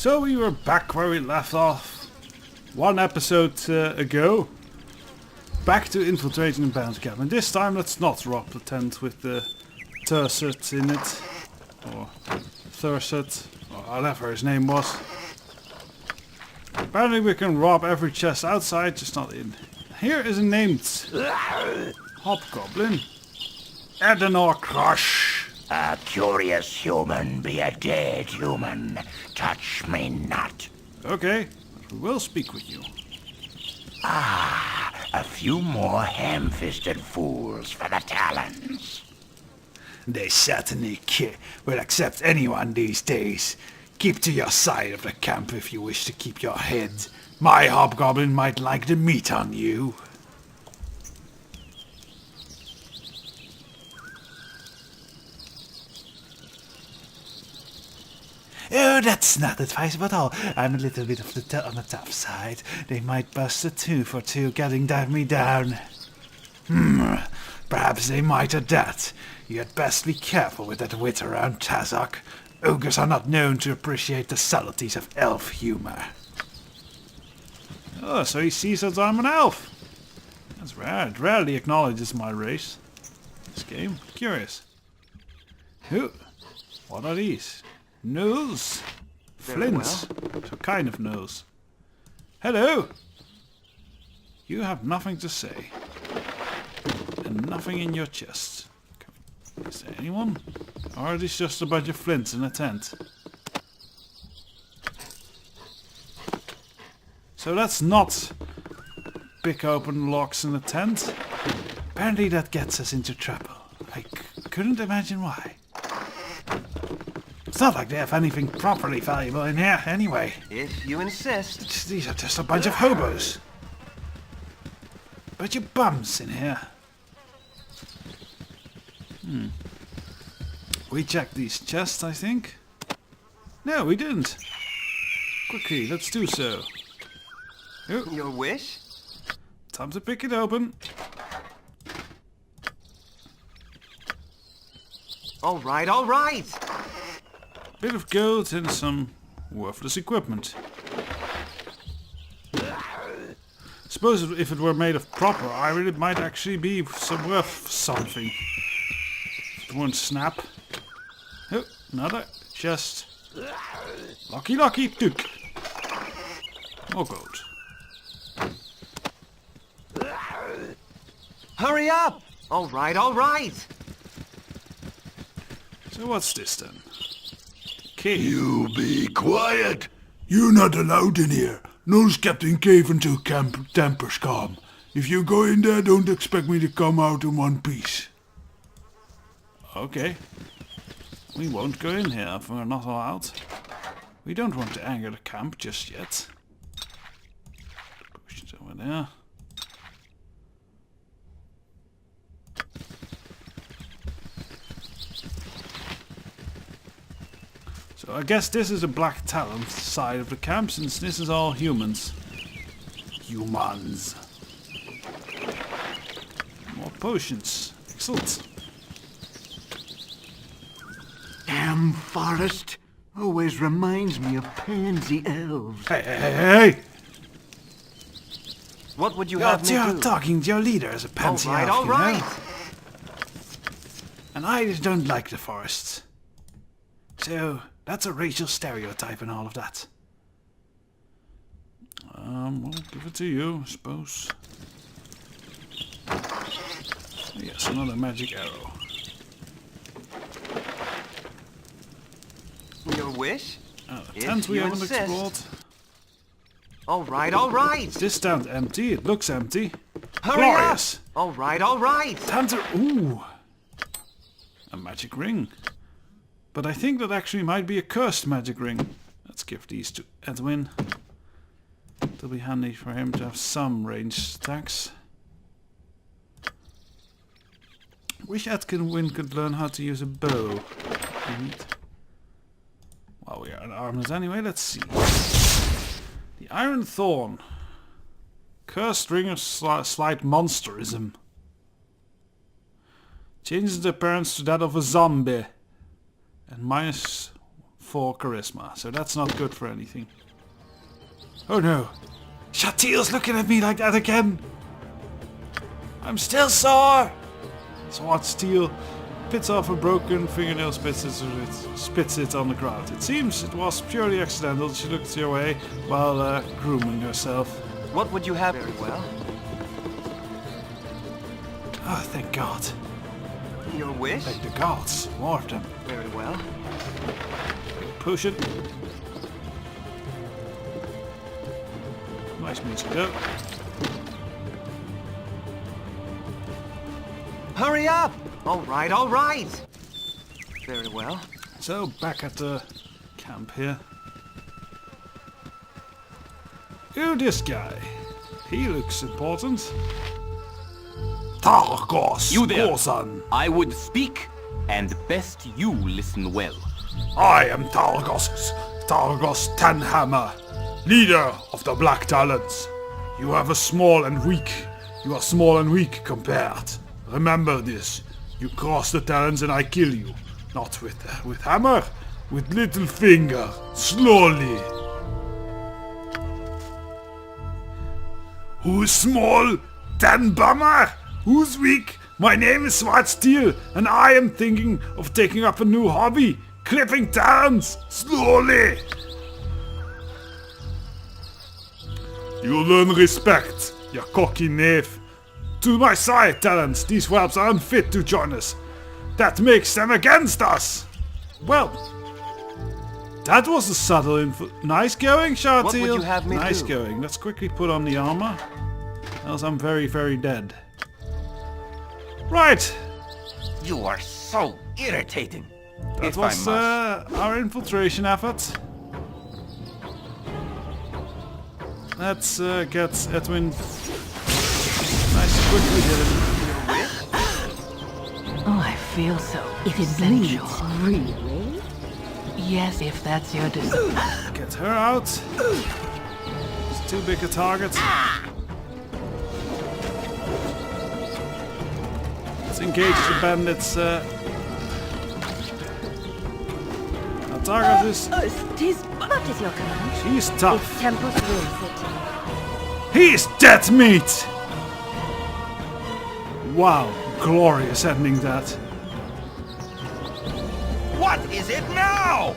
So we were back where we left off one episode ago. Back to infiltrating the Bandit camp. And this time let's not rob the tent with the Turset in it. Or Thurset. Or whatever his name was. Apparently we can rob every chest outside, just not in. Here is a named Hobgoblin. Adenor Crush. A curious human be a dead human. Touch me not. Okay, but we will speak with you. Ah, a few more ham-fisted fools for the talons. They certainly will accept anyone these days. Keep to your side of the camp if you wish to keep your head. My hobgoblin might like the meat on you. Oh, that's not advisable at all. I'm a little bit on the tough side. They might bust a tooth or two getting me down. Perhaps they might at that. You had best be careful with that wit around Tazok. Ogres are not known to appreciate the subtleties of elf humor. Oh, so he sees that I'm an elf. That's rare. It rarely acknowledges my race. This game. Curious. Who? What are these? Nose? Flints? What kind of nose? Hello! You have nothing to say. And nothing in your chest. Is there anyone? Or is this just a bunch of flints in a tent? So that's not pick open locks in a tent. Apparently that gets us into trouble. I couldn't imagine why. It's not like they have anything properly valuable in here, anyway. If you insist. These are just a bunch of hobos. Bunch of bums in here. We checked these chests, I think. No, we didn't. Quickly, let's do so. Oh, Your wish? time to pick it open. All right. Bit of gold and some worthless equipment. Suppose if it were made of proper iron, it might actually be worth something. It won't snap. Oh, another chest. Lucky, took. More gold. Hurry up! All right. So what's this then? Cave. You be quiet. You're not allowed in here. No's Captain Cave until camp tempers calm. If you go in there, don't expect me to come out in one piece. Okay. We won't go in here if we're not allowed. We don't want to anger the camp just yet. Potions over there. So I guess this is the Black Talon side of the camp, since this is all humans. Humans. More potions. Excellent. Damn forest. Always reminds me of pansy elves. Hey! What would you have me You're do? talking to your leader as a pansy elf, all you right. know? And I don't like the forests. So, that's a racial stereotype and all of that. We'll give it to you, I suppose. Yes, another magic arrow. Your wish? The If tent we you haven't insist. explored. All right. This tent empty. It looks empty. Hurry Glorious. up! All right. Tent ooh! A magic ring. But I think that actually might be a cursed magic ring. Let's give these to Edwin. It'll be handy for him to have some ranged attacks. Wish Edwin could learn how to use a bow. Well, we are armed anyway. Let's see. The Iron Thorn. Cursed ring of slight monsterism. Changes the appearance to that of a zombie. And minus 4 charisma, so that's not good for anything. Oh no! Shwarz-teel's looking at me like that again! I'm still sore! Shwarz-teel picks off a broken fingernail, spits it on the ground. It seems it was purely accidental. She looked your way while grooming herself. What would you have? Very well. Oh, thank God. Your wish? Thank the gods. More of them. Very well. Push it. Nice music though. Hurry up! All right, all right. Very well. So, back at the camp here. Ooh, this guy. He looks important. Targos, You there. Gozan. I would speak, and best you listen well. I am Targos Tanhammer, leader of the Black Talons. You are small and weak compared. Remember this. You cross the talons and I kill you. Not with hammer, with little finger. Slowly. Who's small? Ten bummer. Who's weak? My name is shwarz-teel, and I am thinking of taking up a new hobby. Clipping talons. Slowly. You learn respect, you cocky knave. To my side, talents. These whelps are unfit to join us. That makes them against us. Well, that was a subtle nice going, Shwarz-teel. What would you have me Nice do? going. Let's quickly put on the armor. Else I'm very, very dead. Right. You are so irritating. That If I was must. our infiltration effort. Let's get Edwin nice and quickly hit him. Oh, I feel so If it sensual. bleeds, really? Yes, if that's your desire. Get her out. It's too big a target. Let's engage the bandits. Our target is... What is your command? He's Its tough. temples will sit. He's dead meat! Wow, glorious ending that. What is it now?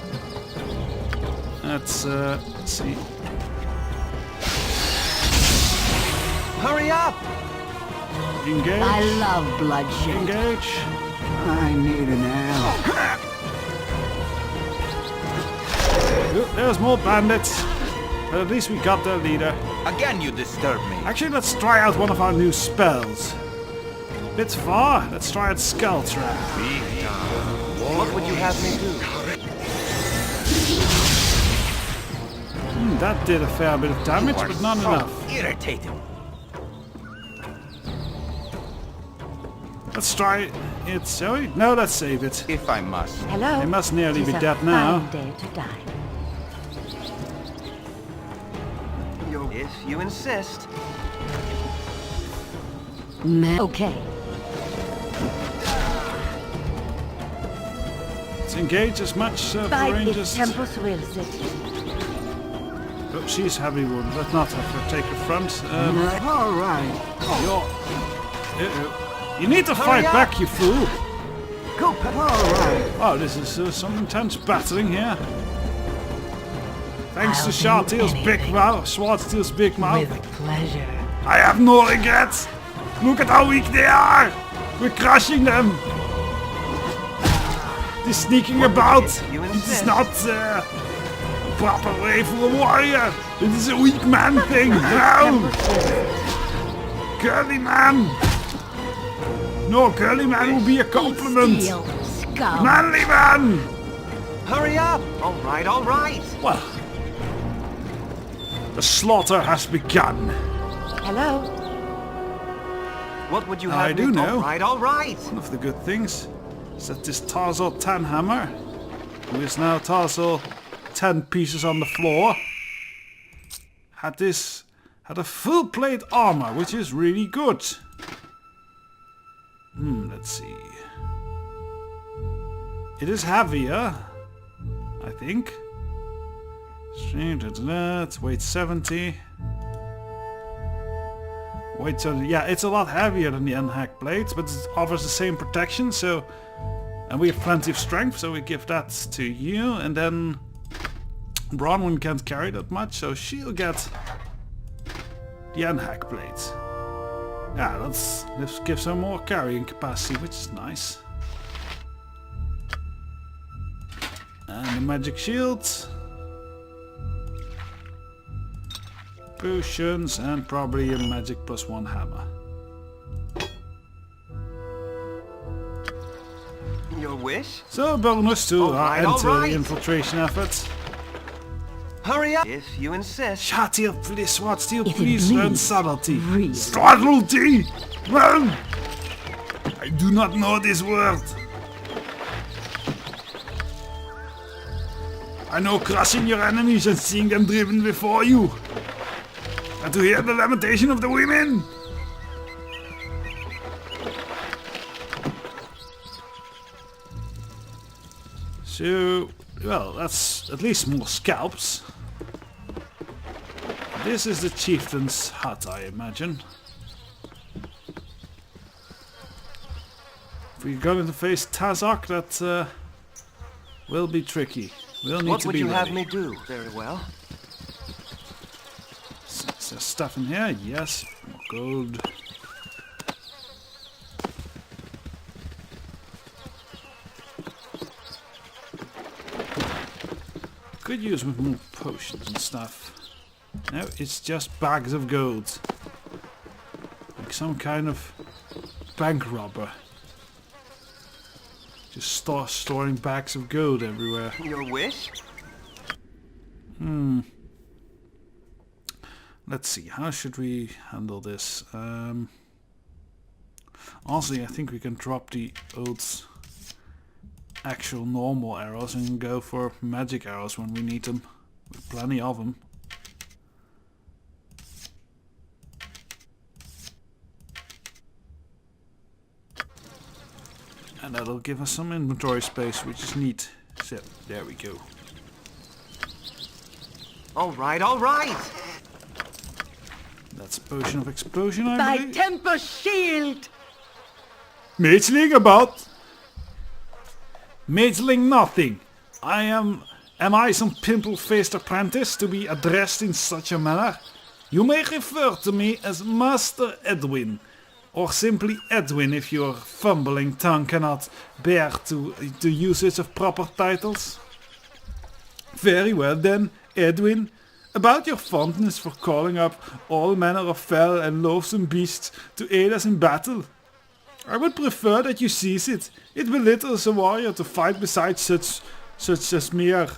Let's see. Hurry up! Engage. I love bloodshed. Engage. I need an arrow. Look, there's more bandits. But at least we got their leader. Again you disturb me. Actually, let's try out one of our new spells. Bit far. Let's try out Skull Trap. What would you have me do? That did a fair bit of damage, You are but not so enough. irritating. Let's try it, shall we? No, let's save it. If I must. Hello? They must nearly It be is a dead now. fine day to die. If you insist. Okay. Let's engage as much of the By its rangers. temples will sit. Oh, she's heavy wounded. Let's not have her take the front. All right. You need to fight up. back, you fool! Go, all right. Oh, this is some intense battling here. Thanks to I'll do Shwarz-teel's big anything. mouth, Shwarz-teel's big mouth. With pleasure. I have no regrets. Look at how weak they are. We're crushing them. They're sneaking about. You It is insist. not a proper way for a warrior. It is a weak man thing. No, curly man. No, curly man will be a compliment. Steel scum. Manly man. Hurry up! All right, all right. Well, the slaughter has begun. Hello? What would you have I me do know. All right, all right. One of the good things is that this Tarzal Tanhammer, who is now Tarzal 10 pieces on the floor, had a full plate armor, which is really good. Let's see. It is heavier, I think. Strength, that, weight 70. Weight 70, yeah, it's a lot heavier than the unhacked blades, but it offers the same protection, so... And we have plenty of strength, so we give that to you, and then... Bronwyn can't carry that much, so she'll get... the unhacked blades. Yeah, let's give her more carrying capacity, which is nice. And the magic shield. Potions and probably a magic +1 hammer. Your wish? So a bonus to Alright, enter alright. the infiltration efforts. Hurry up, if you insist. Shwarz-teel, please, shwarz-teel, If it please learn bleeds, subtlety. real. Subtlety! Run! I do not know this word. I know crushing your enemies and seeing them driven before you. And to hear the lamentation of the women. So, well, that's at least more scalps. This is the chieftain's hut, I imagine. If we're going to face Tazok, that will be tricky. We'll need What to would be you have ready. me do? Very well. Is there stuff in here? Yes. More gold. Could use with more potions and stuff. No, it's just bags of gold. Like some kind of bank robber. Just storing bags of gold everywhere. Your wish? Let's see, how should we handle this? Honestly, I think we can drop the old actual normal arrows and go for magic arrows when we need them. With plenty of them. And that'll give us some inventory space, which is neat. So, there we go. All right. That's a potion of explosion, I Thy believe. temper shield! Meddling about? Meddling nothing. Am I some pimple-faced apprentice to be addressed in such a manner? You may refer to me as Master Edwin, or simply Edwin if your fumbling tongue cannot bear the usage of proper titles. Very well then, Edwin. About your fondness for calling up all manner of fell and loathsome beasts to aid us in battle. I would prefer that you cease it. It belittles a warrior to fight beside such as mere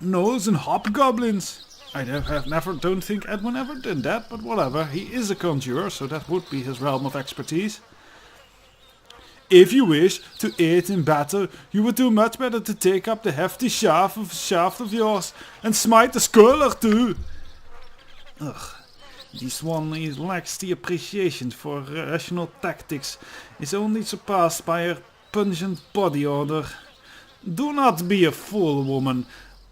gnolls and hobgoblins. I don't think Edwin ever did that, but whatever. He is a conjurer, so that would be his realm of expertise. If you wish to aid in battle, you would do much better to take up the hefty shaft of yours and smite a skull or two. Ugh. This one lacks the appreciation for rational tactics, is only surpassed by her pungent body odor. Do not be a fool, woman.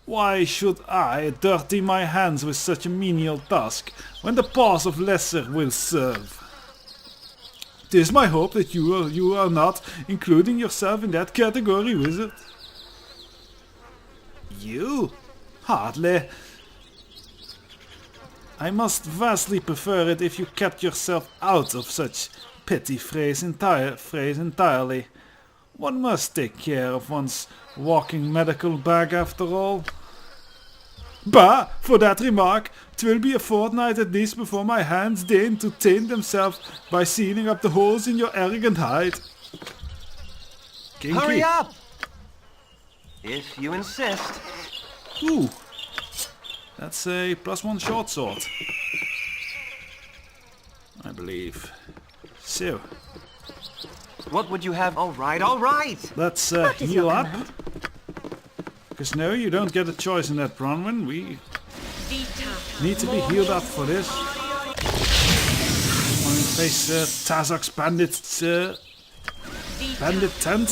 Why should I dirty my hands with such a menial task, when the paws of lesser will serve? 'Tis my hope that you are not including yourself in that category, wizard. You? Hardly. I must vastly prefer it if you kept yourself out of such petty phrase entirely. One must take care of one's walking medical bag after all. Bah, for that remark, 'twill be a fortnight at least before my hands deign to taint themselves by sealing up the holes in your arrogant hide. Kinky. Hurry up! If you insist. Ooh, that's a +1 short sword, I believe. So, What would you have? All right. let's What is heal your up. command? Because no, you don't get a choice in that, Bronwyn. We need to be healed up for this. When we face Tazok's bandit tent.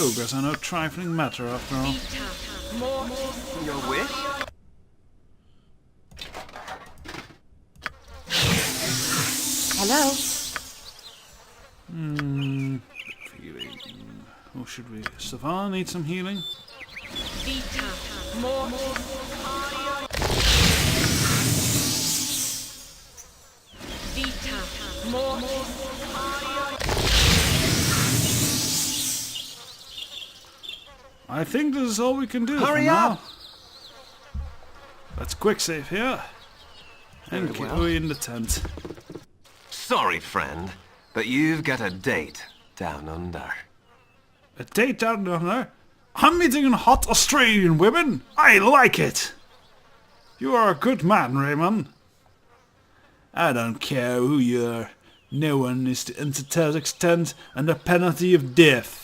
Ogres are no trifling matter after all. Your wish? Hello? Healing. Or should we? Savannah needs some healing. I think this is all we can do for Hurry now. up! Let's quick save here. And Very get well. away in the tent. Sorry, friend, but you've got a date down under. A date down under? I'm meeting hot Australian women. I like it. You are a good man, Raymond. I don't care who you are. No one is to enter to extent under penalty of death.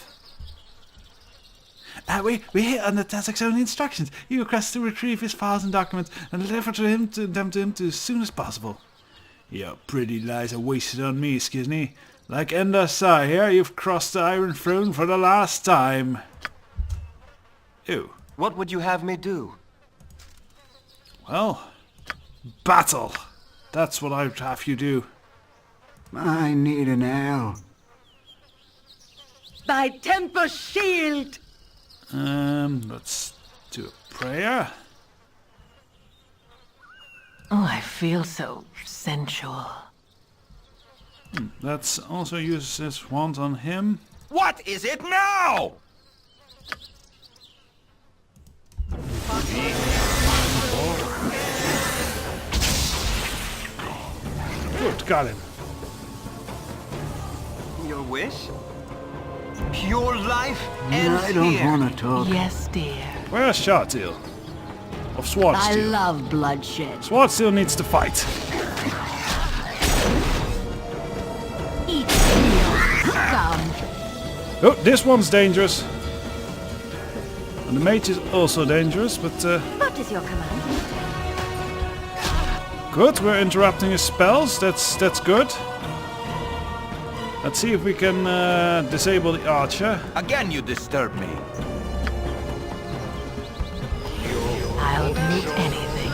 We're here under Tazek's own instructions. You request to retrieve his files and documents and deliver them to him as soon as possible. Your pretty lies are wasted on me, Skizny. Like Ender Sai here, you've crossed the Iron Throne for the last time. Ew. What would you have me do? Well, battle. That's what I'd have you do. I need an L. Thy temper shield! Let's do a prayer. Oh, I feel so sensual. Let's also use this wand on him. What is it now? Good, got him. Your wish? Your life ends I don't here. want to talk. Yes, dear. Where's shwarz-teel? Of I shwarz-teel. love bloodshed. Shwarz-teel needs to fight. Eat steel, scum. Oh, this one's dangerous. And the mage is also dangerous, but What is your command? good. We're interrupting his spells. That's good. Let's see if we can disable the archer. Again you disturb me. I'll do anything.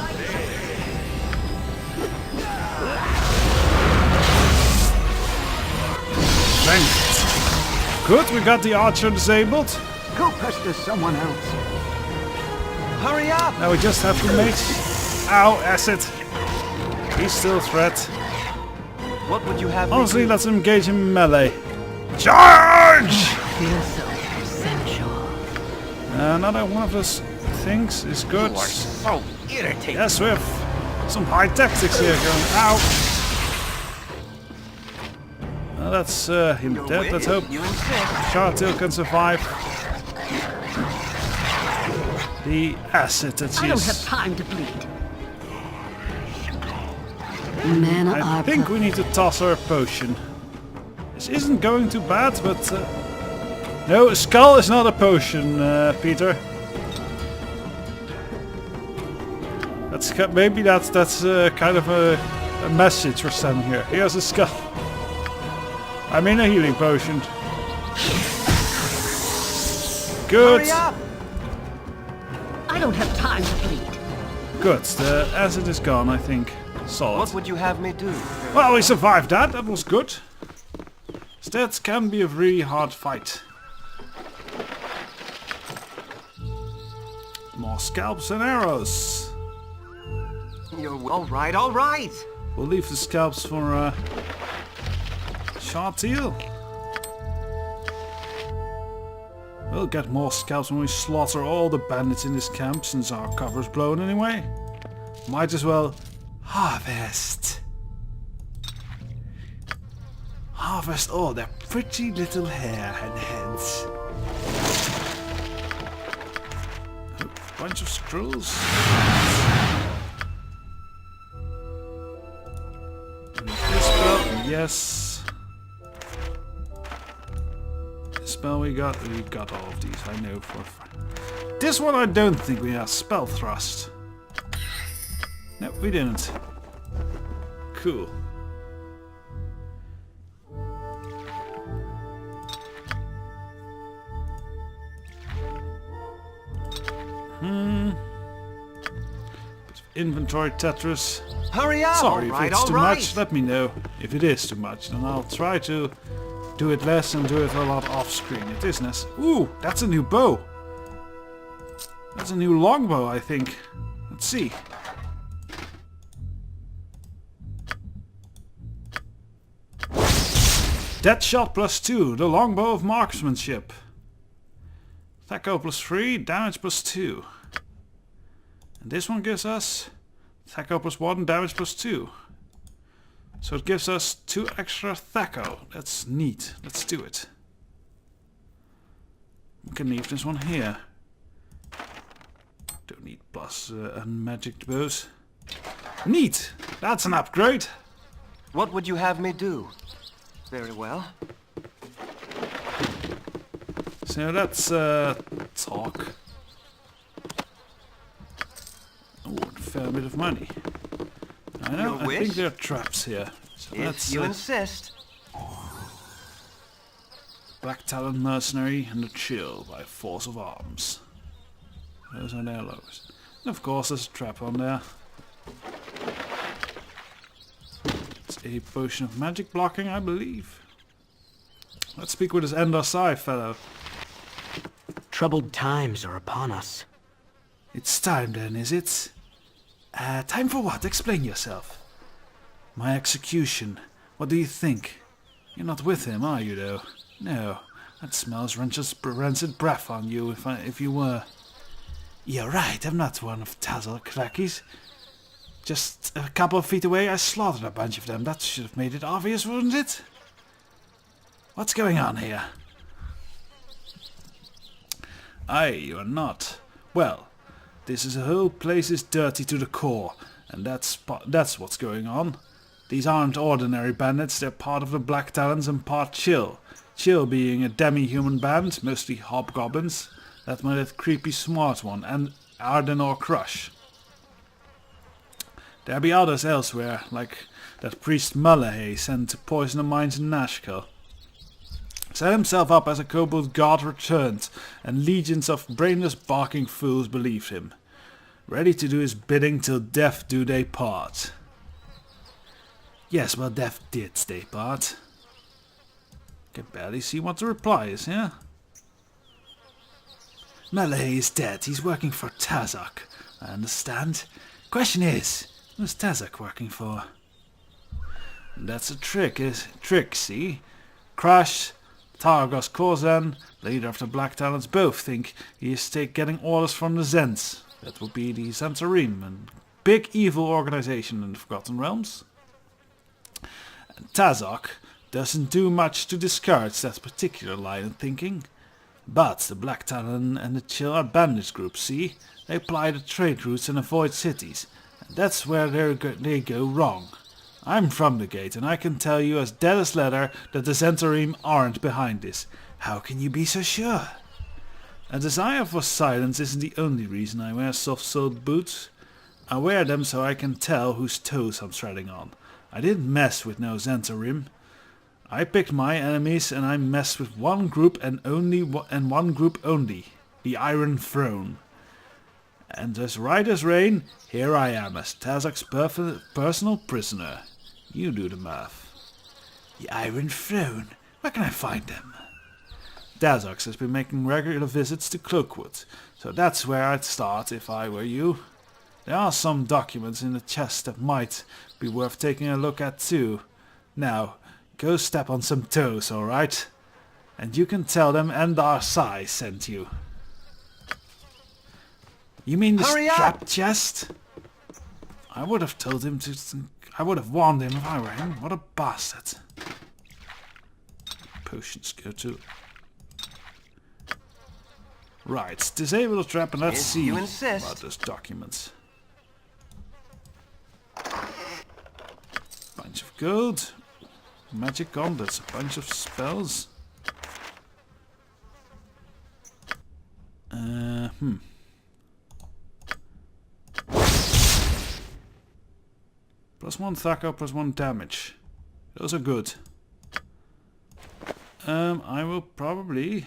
Bandit. Good, we got the archer disabled. Go pester someone else. Hurry up! Now we just have the mage. Ow, acid. He's still a threat. What would you have Honestly, me do? let's engage him in melee. Charge! Feel so sensual. Another one of those things is good. You are so irritating. Yes, we have some high tactics here going. Ow! Well, that's him Your dead. wish? Let's hope You insist. shwarz-teel can survive the acid that I don't have she's... time to bleed. Men I are think we need to toss her a potion. This isn't going too bad, but... no, a skull is not a potion, Peter. Maybe that's kind of a message we're sending here. Here's a skull. I mean a healing potion. Good. Hurry up! I don't have time to bleed. Good. The acid is gone, I think. Solid. What would you have me do? Well, we survived that. That was good. Stats can be a really hard fight. More scalps and arrows. You're all right, all right. We'll leave the scalps for shwarz-teel. We'll get more scalps when we slaughter all the bandits in this camp, since our cover's blown anyway. Might as well harvest. Harvest all their pretty little hair and heads. A bunch of scrolls. This spell, yes. This spell we got all of these, I know for a fact. This one I don't think we have spell thrust. No, we didn't. Cool. Bit of inventory Tetris. Hurry up! Sorry if it's all too right. much, let me know. If it is too much, then I'll try to do it less and do it a lot off screen. It is nice. Ooh, that's a new bow. That's a new longbow, I think. Let's see. Dead shot +2, the longbow of marksmanship. Thaco +3, damage +2. And this one gives us Thaco +1, damage +2. So it gives us 2 extra Thaco. That's neat. Let's do it. We can leave this one here. Don't need plus unmagicked bows. Neat! That's an upgrade. What would you have me do? Very well. So let's talk. Oh, a fair bit of money. I know, Your I think wish? there are traps here. So If let's you insist. Black Talon Mercenary and the Chill by force of arms. Those are their logos. And of course there's a trap on there. It's a potion of magic blocking, I believe. Let's speak with this Endor Sai fellow. Troubled times are upon us. It's time then, is it? Time for what? Explain yourself. My execution. What do you think? You're not with him, are you, though? No. That smells rancid breath on you, if you were. You're right, I'm not one of Tazzle crackies. Just a couple of feet away, I slaughtered a bunch of them. That should have made it obvious, wouldn't it? What's going on here? Aye, you're not. Well, this whole place is dirty to the core, and that's what's going on. These aren't ordinary bandits, they're part of the Black Talons and part Chill. Chill being a demi-human band, mostly hobgoblins, led by that creepy smart one, and Ardenor Crush. There be others elsewhere, like that priest Mullahay sent to poison the mines in Nashkel. Set himself up as a kobold god returned, and legions of brainless barking fools believed him, ready to do his bidding till death do they part. Yes, well, death did they part. Can barely see what the reply is, yeah? Mullahay is dead. He's working for Tazok, I understand. Question is, who's Tazok working for? That's a trick, see? Crash, Targos Korzan, leader of the Black Talons, both think he is getting orders from the Zens. That would be the Zentarim, a big evil organization in the Forgotten Realms. And Tazok doesn't do much to discourage that particular line of thinking. But the Black Talon and the Chill are bandit groups, see? They ply the trade routes and avoid cities, and that's where they go wrong. I'm from the gate, and I can tell you as dead as leather that the Zentarim aren't behind this. How can you be so sure? A desire for silence isn't the only reason I wear soft-soled boots. I wear them so I can tell whose toes I'm treading on. I didn't mess with no Zentarim. I picked my enemies, and I messed with one group and one group only, the Iron Throne. And as right as rain, here I am as Tazok's personal prisoner. You do the math. The Iron Throne? Where can I find them? Tazok has been making regular visits to Cloakwood, so that's where I'd start if I were you. There are some documents in the chest that might be worth taking a look at too. Now, go step on some toes, alright? And you can tell them Endar Sai sent you. You mean the strap chest? I would have told him to... I would have warned him if I were him. What a bastard. Potions go to... Right, disable the trap and let's see about those documents. Bunch of gold. Magic on, that's a bunch of spells. +1 Thaco, +1 damage. Those are good. I will probably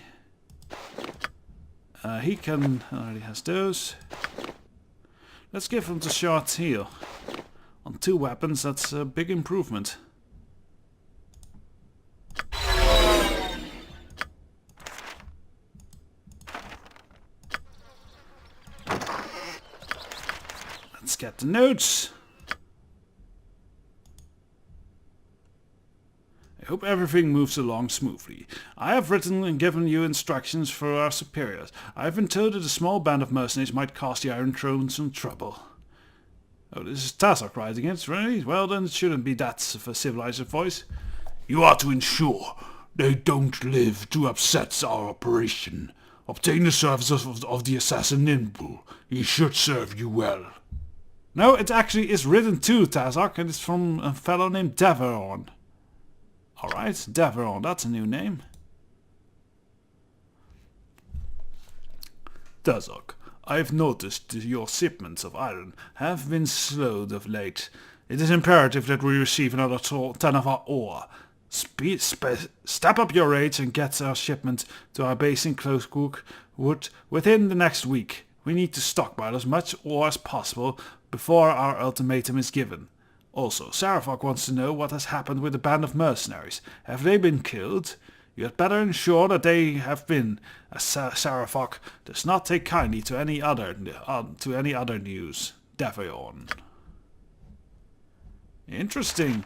He can already has those. Let's give him the shwarz-teel. On 2 weapons, that's a big improvement. Let's get the notes. I hope everything moves along smoothly. I have written and given you instructions for our superiors. I have been told that a small band of mercenaries might cause the Iron Throne some trouble. Oh, this is Tazok writing it, really? Well then, it shouldn't be that of a civilized voice. You are to ensure they don't live to upset our operation. Obtain the services of the assassin Nimble. He should serve you well. No, it actually is written to Tazok, and it's from a fellow named Deveron. Alright, Deveron, that's a new name. Tazok, I've noticed that your shipments of iron have been slowed of late. It is imperative that we receive another 10 of our ore. Step up your rates and get our shipment to our base in Cloakwood within the next week. We need to stockpile as much ore as possible before our ultimatum is given. Also, Sarafok wants to know what has happened with the band of mercenaries. Have they been killed? You had better ensure that they have been, as Sarafok does not take kindly to any other news. Deveron. Interesting.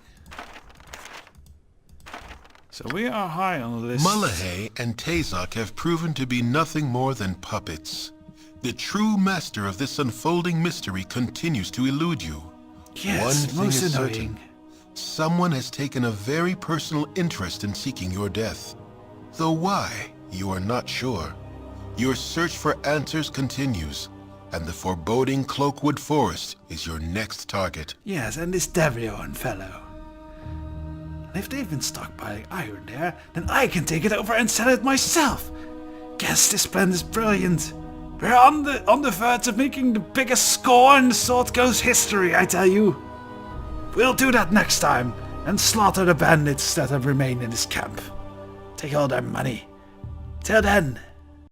So we are high on the list. Mullahay and Tazok have proven to be nothing more than puppets. The true master of this unfolding mystery continues to elude you. Yes, One thing most is annoying. certain. Someone has taken a very personal interest in seeking your death. Though why, you are not sure. Your search for answers continues, and the foreboding Cloakwood Forest is your next target. Yes, and this Deveron fellow. And if they've been stockpiling iron there, then I can take it over and sell it myself. Guess this plan is brilliant. We're on the verge of making the biggest score in the Sword Coast history, I tell you. We'll do that next time, and slaughter the bandits that have remained in this camp. Take all their money. Till then,